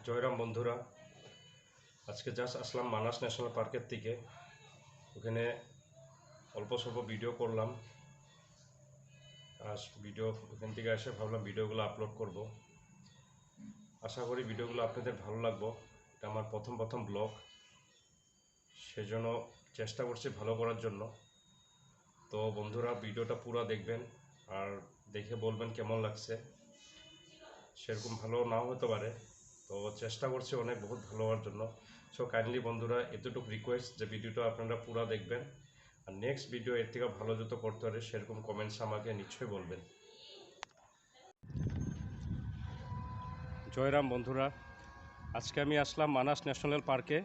জয়রাম বন্ধুরা, আজকে জাস্ট আসলাম মানাস ন্যাশনাল পার্কের থেকে। ওখানে অল্প স্বল্প ভিডিও করলাম। ওখান থেকে এসে ভাবলাম ভিডিওগুলো আপলোড করব। আশা করি ভিডিওগুলো আপনাদের ভালো লাগবে। এটা আমার প্রথম ব্লগ, সেজন্য চেষ্টা করছি ভালো করার জন্য। তো বন্ধুরা, ভিডিওটা পুরো দেখবেন আর দেখে বলবেন কেমন লাগছে। সেরকম ভালো নাও হতে পারে, তো চেষ্টা করছি বহুত ভালো হওয়ার জন্য। সো কাইন্ডলি বন্ধুরা, এতটুকু রিকোয়েস্ট যে ভিডিওটা আপনারা পুরো দেখবেন, আর নেক্সট ভিডিও এর থেকে ভালো যত করতে পারে সেরকম কমেন্টস আমাকে নিশ্চয়ই বলবেন। জয়রাম বন্ধুরা, আজকে আমি আসলাম মানাস ন্যাশনাল পার্কে।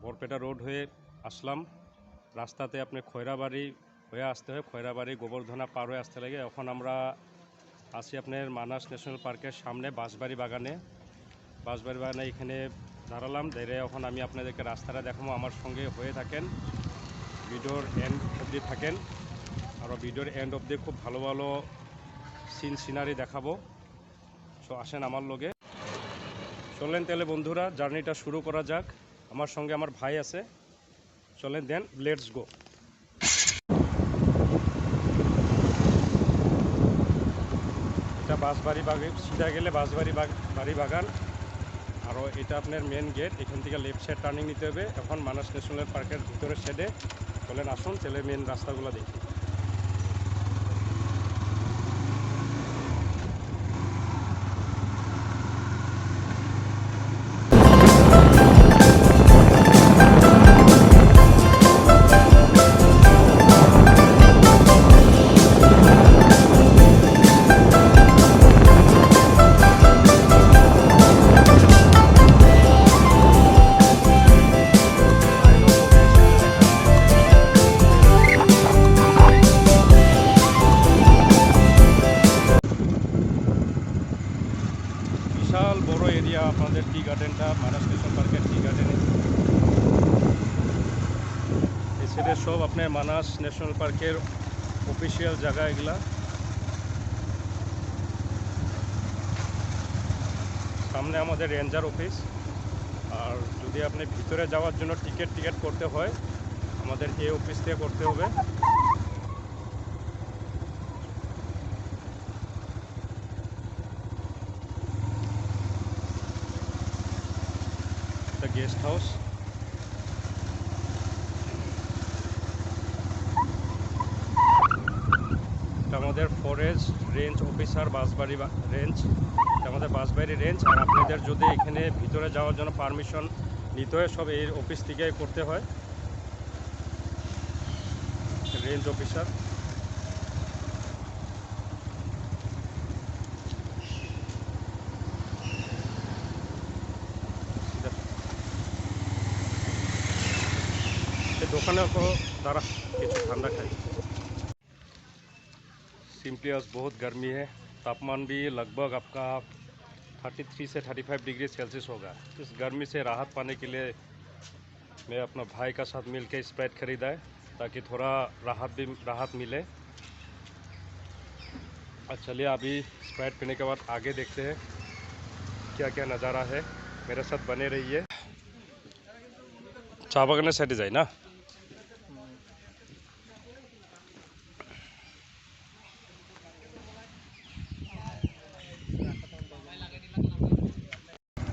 বরপেটা রোড হয়ে আসলাম। রাস্তাতে আপনি খয়রাবাড়ি হয়ে আসতে হয়, খয়রাবাড়ি গোবর্ধনা পার হয়ে আসতে লাগে। এখন আমরা আছি আপনার মানাস ন্যাশনাল পার্কের সামনে বাঁশবাড়ি বাগানে। এখানে দাঁড়ালাম, দাঁড়িয়ে এখন আমি আপনাদেরকে রাস্তাটা দেখাবো। আমার সঙ্গে হয়ে থাকেন, ভিডিওর এন্ড অবধি থাকেন। আরও ভিডিওর এন্ড অবধি খুব ভালো ভালো সিনারি দেখাবো। সো আসেন আমার লগে, চলেন তাহলে বন্ধুরা জার্নিটা শুরু করা যাক। আমার সঙ্গে আমার ভাই আছে, চলেন দেন লেটস গো। এটা বাঁশবাড়ি সিধা গেলে বাড়ি বাগান। আরও এটা আপনার মেন গেট। এখান থেকে লেফট সাইড টার্নিং নিতে হবে। এখন মানাস ন্যাশনাল পার্কের ভিতরে শেডে চলেন, আসুন তাহলে মেন রাস্তাগুলো দেখি। বিশাল বড় এরিয়া আপনাদের টি গার্ডেনটা, মানাস ন্যাশনাল পার্কের টি গার্ডেনে। এই সাইডে সব আপনার মানাস ন্যাশনাল পার্কের অফিসিয়াল জায়গা এগুলা। সামনে আমাদের রেঞ্জার অফিস। আর যদি আপনি ভিতরে যাওয়ার জন্য টিকিট করতে হয়, আমাদের এই অফিস থেকে করতে হবে। এটা গেস্ট হাউস। এটা আমাদের forest range officer Banshbari range. এটা আমাদের বাঁশবাড়ি রেঞ্জ। আর আপনাদের যদি এখানে ভিতরে যাওয়ার জন্য পারমিশন নিতে হয়, সব এই অফিস থেকে করতে হয়। Range officer. দোকানে দ্বারা কিছু ঠান্ডা খাই। सिम्पलियस बहुत गर्मी है। तापमान भी लगभग आपका 33 से 35 डिग्री सेल्सियस होगा। इस गर्मी से राहत पाने के लिए मैं अपना भाई का साथ मिलकर स्प्राइट खरीदा है, ताकि थोड़ा राहत मिले। चलिए अभी स्प्राइट पीने के बाद आगे देखते हैं क्या क्या नज़ारा है। मेरे साथ बने रहिए। चा बागान साइडे जाए ना।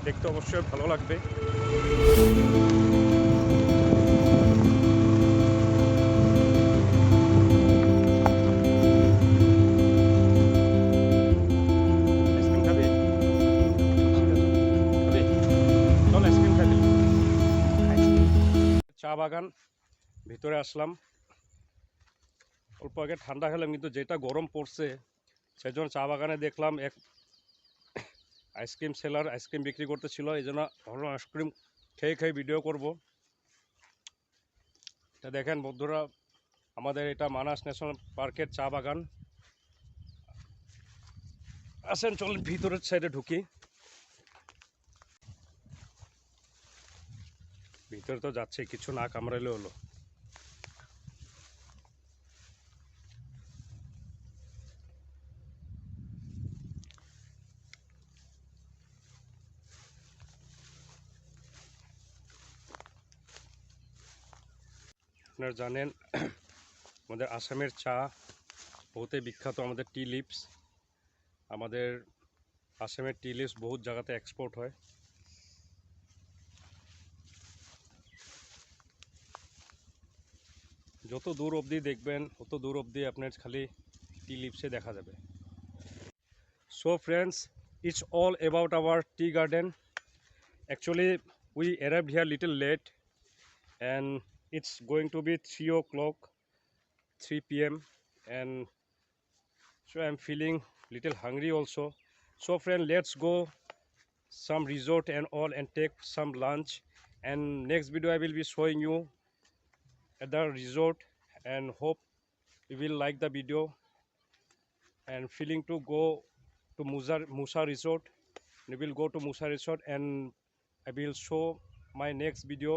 দেখতে অবশ্যই ভালো লাগবে। চা বাগান ভিতরে আসলাম। অল্প আগে ঠান্ডা খেলাম, কিন্তু যেটা গরম পড়ছে সেজন্য চা বাগানে দেখলাম এক আইসক্রিম সেলার আইসক্রিম বিক্রি করতেছিল। এই জন্য ভালো আইসক্রিম খেয়ে ভিডিও করব। এটা দেখেন বন্ধুরা, আমাদের এটা মানাস ন্যাশনাল পার্কের চা বাগান। আসেন চলেন ভিতরের সাইডে ঢুকি। ভিতরে তো যাচ্ছে, কিছু না কামড়াইলে হলো। আপনারা জানেন আমাদের আসামের চা বহুতই বিখ্যাত। আমাদের টি লিভস, আমাদের আসামের টি লিভস বহুত জায়গাতে এক্সপোর্ট হয়। যত দূর অবধি দেখবেন তত দূর অবধি আপনার খালি টি লিভসে দেখা যাবে। So friends, it's all about our tea garden. Actually we arrived here little late and it's going to be 3 o'clock, 3 p.m. and so I'm feeling little hungry also. So friend, let's go some resort and all and take some lunch, and next video I will be showing you at the resort, and hope you will like the video. And feeling to go to Musa resort, we will go to Musa resort and I will show my next video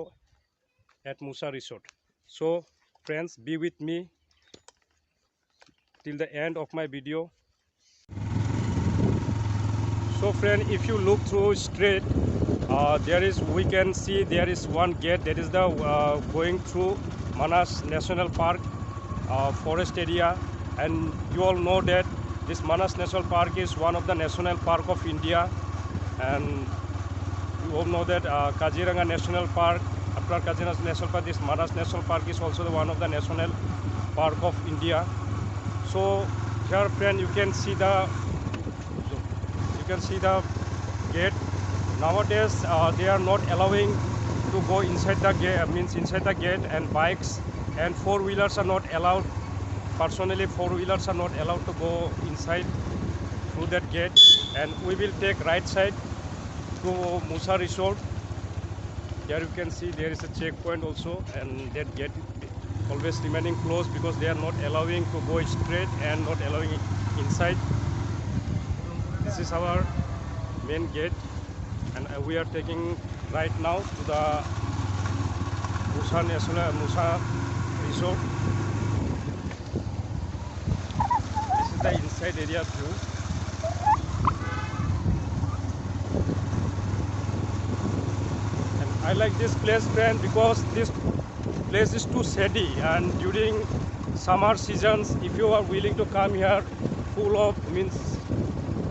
at Musa resort. So friends, be with me till the end of my video. So friend, if you look through straight, we can see there is one gate, that is the going through Manas National Park forest area. And you all know that this Manas National Park is one of the national park of India, and you all know that Kaziranga National Park, after Kaziranga National Park, this Manas National Park is also one of the national park of India. So here friend, you can see the gate. Nowadays they are not allowing to go inside the gate, and bikes and four-wheelers are not allowed. Personally, four-wheelers are not allowed to go inside through that gate, and we will take right side to Musa resort. Here you can see there is a checkpoint also, and that gate always remaining closed because they are not allowing to go straight and not allowing inside. This is our main gate, and we are taking right now to the Musa resort. This is the inside area view. And I like this place, friend, because this place is too shady, and during summer seasons, if you are willing to come here, full of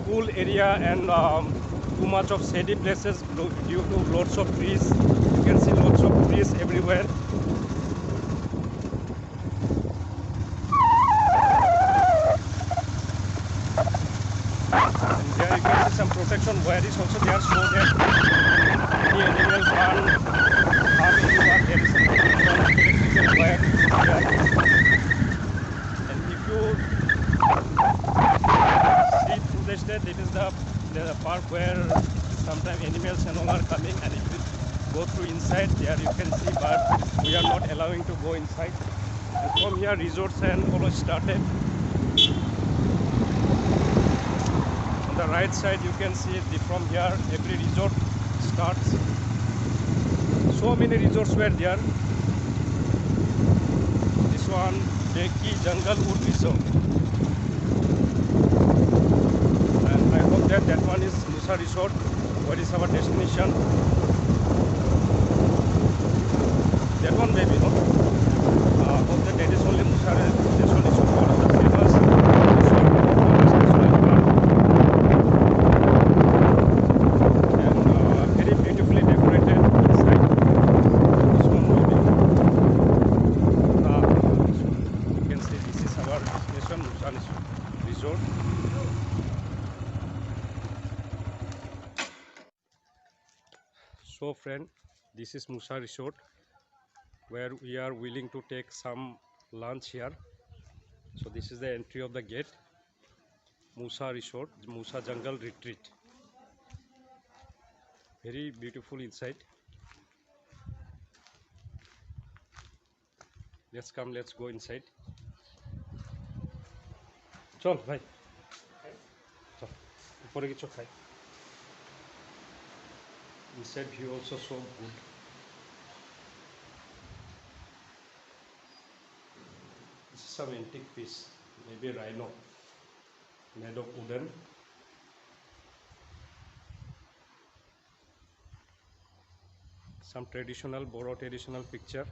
cool area and too much of shady places due to lots of trees. You can see lots of trees everywhere. And there you can see some protection wire is also there, so that any animals harm anyone. There is some electrical wire there. And if you that it is the park where sometimes animals and all are coming, and if you go through inside there you can see, but we are not allowing to go inside. And from here resorts and all started. On the right side you can see from here every resort starts. So many resorts were there. This one, Beki Jungle Wood Resort. That one is Musa resort, where is our destination. That one maybe no. Hope that is only Musa resort, is one of the famous resort and very beautifully decorated inside. This one maybe. You can see this is our destination, Musa resort. So friend, this is Musa resort, where we are willing to take some lunch here. So this is the entry of the gate, Musa resort, Musa Jungle Retreat. Very beautiful inside. Let's go inside. Chol bhai, chol upore kichu khai. Inside view also so good. This is some antique piece, maybe rhino, made of wooden. Some traditional Boro traditional picture.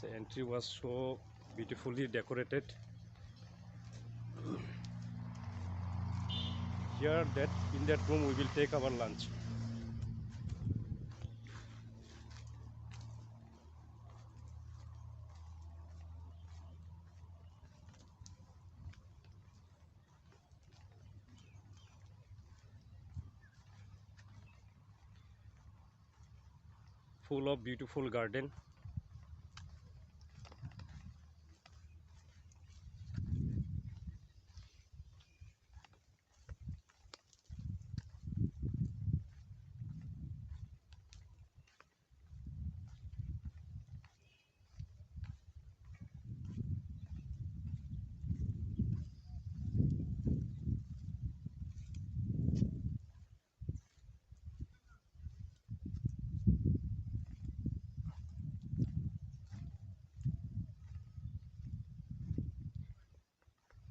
The entry was so beautifully decorated. Here, in that room, we will take our lunch. Full of beautiful garden.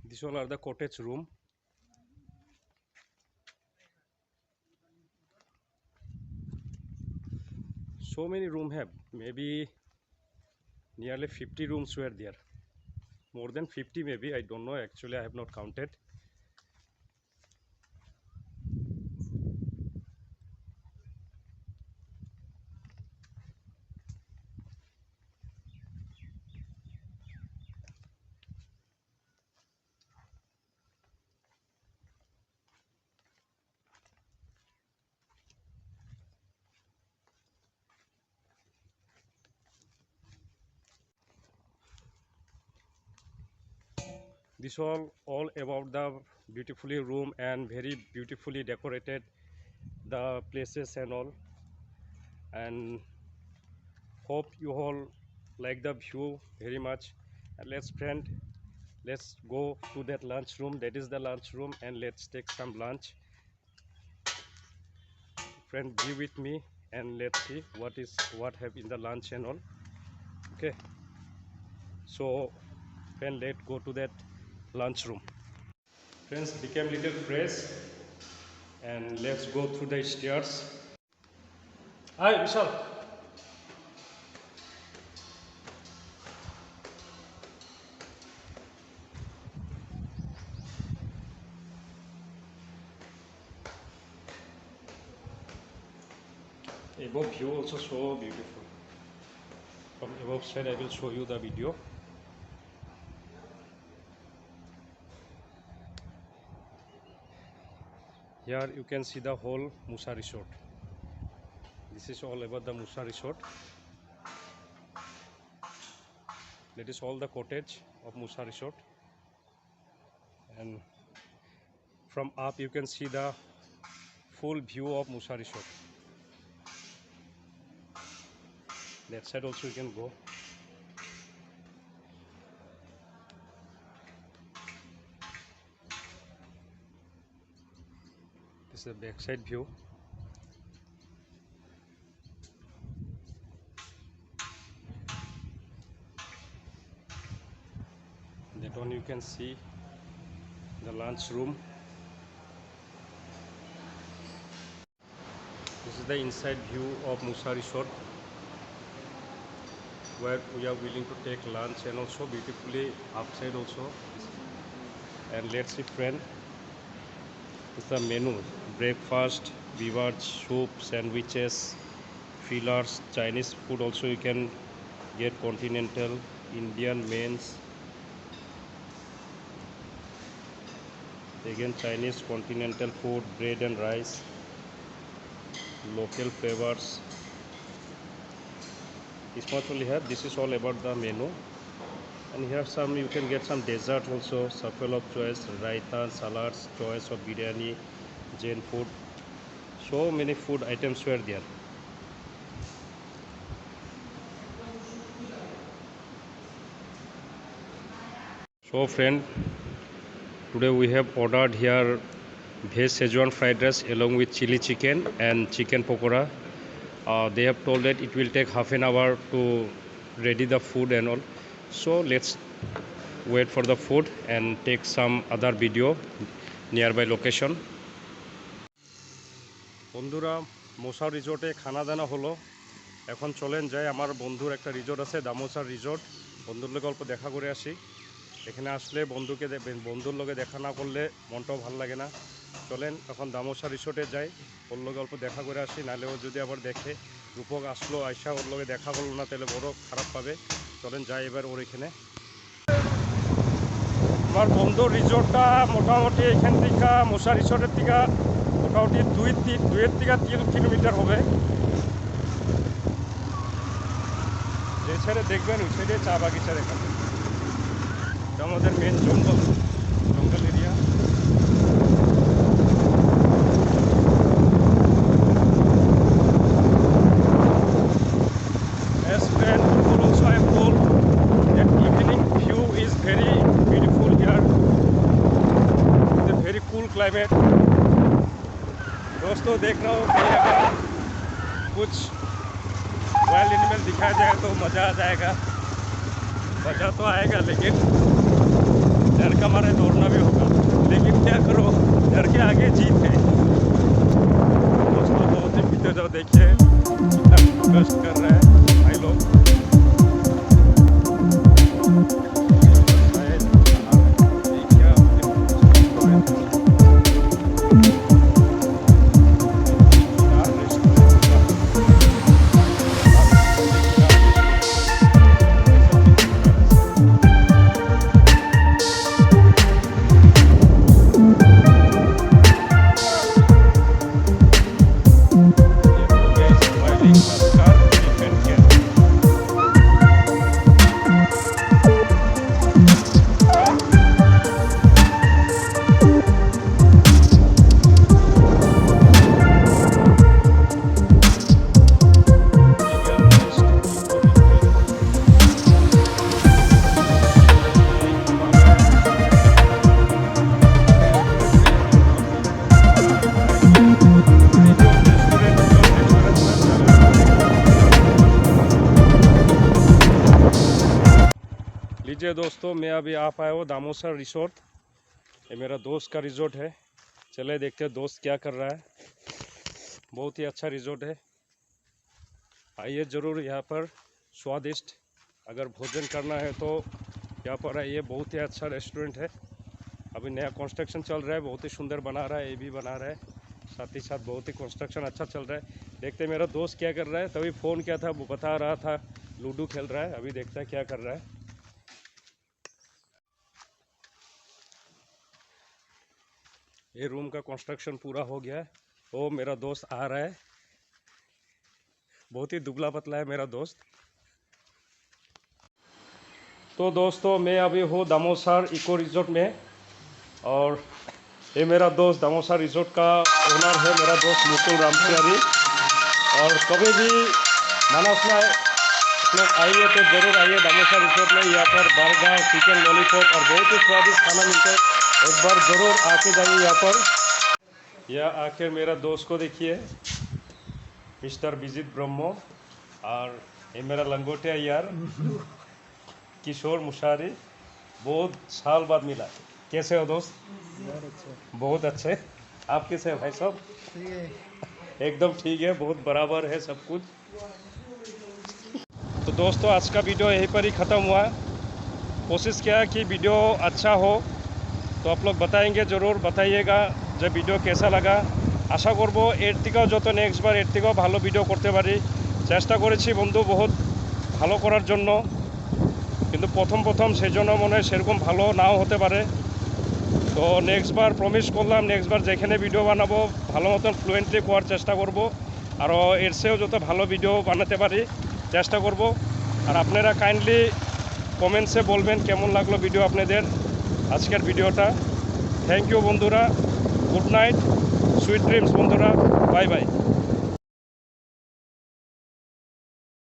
These all are the cottage room. So many rooms have, maybe nearly 50 rooms were there. More than 50 maybe, I don't know, actually I have not counted. This all about the beautifully room and very beautifully decorated the places and all. And hope you all like the view very much. And let's go to that lunch room. That is the lunch room, and let's take some lunch. Friend, be with me and let's see what have in the lunch and all. Okay, so friend, let's go to that lunch room. Friends, became little fresh and let's go through the stairs. Hi Vishal. Above view also so beautiful. From above side I will show you the video. Here you can see the whole Musa Resort. This is all about the Musa Resort. That is all the cottage of Musa Resort. And from up you can see the full view of Musa Resort. That side also you can go. This is the backside view. That one you can see the lunch room. This is the inside view of Musa Resort, where we are willing to take lunch, and also beautifully outside also. And let's see friend, this is the menu: breakfast, beverage, soup, sandwiches, fillers, Chinese food also you can get, continental, Indian, mains, again Chinese, continental food, bread and rice, local flavors. This much only have. This is all about the menu. And here some you can get some dessert also, shuffle of choice, raita, salads, choice of biryani, Jain food. So many food items were there. So friend, today we have ordered here veg Szechuan fried rice along with chili chicken and chicken pakora. They have told that it will take half an hour to ready the food and all. So let's wait for the food and take some other video nearby location. বন্ধুরা, মোসা রিসোর্টে খানা দানা হলো, এখন চলেন যাই, আমার বন্ধুর একটা রিসোর্ট আছে দামোসার রিসোর্ট, বন্ধুর লোক অল্প দেখা করে আসি। এখানে আসলে বন্ধুর লোকে দেখা না করলে মনটাও ভালো লাগে না। চলেন এখন দামোসা রিসোর্টে যাই, ওর লোকে অল্প দেখা করে আসি, নাহলেও যদি আবার দেখে রূপক আসলো আয়সা ওর লোকে দেখা করলো না তাহলে বড় খারাপ পাবে। চলেন যাই এবার ওর এখানে। আমার বন্ধুর রিসোর্টটা মোটামুটি এখান থেকে মশা রিসোর্টের থেকে মোটামুটি 2-3 কিলোমিটার হবে। যে ছেড়ে দেখবেন ওই ছেড়ে চা বাগিচার এখানে, এটা আমাদের মেন জঙ্গল area. As friend also I told that evening view is very beautiful here with a very cool climate. दोस्तों देख रहा हूँ कि अगर कुछ वाइल्ड एनिमल दिखाया जाए तो मज़ा आ जाएगा। मज़ा तो आएगा लेकिन डर का मारे दौड़ना भी होगा, लेकिन क्या करो डर के आगे जीत है। दोस्तों बहुत ही पीछे जाओ, देखिए कितना कष्ट कर रहा है भाई लोग। लीजिए दोस्तों, मैं अभी आ पाया हूँ दामोसर रिसोर्ट। ये मेरा दोस्त का रिसोर्ट है। चले देखते हैं दोस्त क्या कर रहा है। बहुत ही अच्छा रिसोर्ट है, आइए ज़रूर यहाँ पर स्वादिष्ट अगर भोजन करना है तो यहाँ पर आइए। बहुत ही अच्छा रेस्टोरेंट है, अभी नया कंस्ट्रक्शन चल रहा है, बहुत ही सुंदर बना रहा है, ये भी बना रहा है, साथ ही साथ बहुत ही कंस्ट्रक्शन अच्छा चल रहा है। देखते हैं मेरा दोस्त क्या कर रहा है। तभी फ़ोन किया था, वो बता रहा था लूडो खेल रहा है, अभी देखता है क्या कर रहा है। ये रूम का कंस्ट्रक्शन पूरा हो गया है। वो मेरा दोस्त आ रहा है, बहुत ही दुबला पतला है मेरा दोस्त। तो दोस्तों मैं अभी हूँ दामोसर इको रिजोर्ट में, और ये मेरा दोस्त दामोसर रिजोर्ट का ओनर है, मेरा दोस्त मुकुल रामसियारी। और कभी भी मानस में लोग आइए तो ज़रूर आइए दामोसर रिजोर्ट में। यहाँ पर बर्गर, चिकन लॉलीपॉप और बहुत ही स्वादिष्ट खाना मिलता है, एक बार ज़रूर आके जाइए यहाँ पर। यह आखिर मेरा दोस्त को देखिए, मिस्टर विजित ब्रह्मो, और ये मेरा लंगोटिया यार किशोर मुशारी, बहुत साल बाद मिला। कैसे हो दोस्त? बहुत अच्छे। आप कैसे हैं भाई साहब? एकदम ठीक है, बहुत बराबर है सब कुछ। तो दोस्तों आज का वीडियो यहीं पर ही ख़त्म हुआ। कोशिश किया कि वीडियो अच्छा हो तो आप लोग बताएंगे, ज़रूर बताइएगा जब वीडियो कैसा लगा। आशा करब एर থেকেও যত নেক্সট বার এর থেকেও ভালো ভিডিও করতে পারি। চেষ্টা করেছি বন্ধু বহুত ভালো করার জন্য, কিন্তু প্রথম সেই জন্য মনে হয় সেরকম ভালো নাও হতে পারে। তো নেক্সট বার প্রমিস করলাম, নেক্সট বার যেখানে ভিডিও বানাবো ভালো মতন ফ্লুয়েন্টলি করার চেষ্টা করব, আরও এর চেয়েও যত ভালো ভিডিও বানাতে পারি চেষ্টা করব। আর আপনারা কাইন্ডলি কমেন্টসে বলবেন কেমন লাগলো ভিডিও আপনাদের আজকের ভিডিওটা। থ্যাংক ইউ বন্ধুরা, গুড নাইট, সুইট ড্রিমস বন্ধুরা, বাই বাই।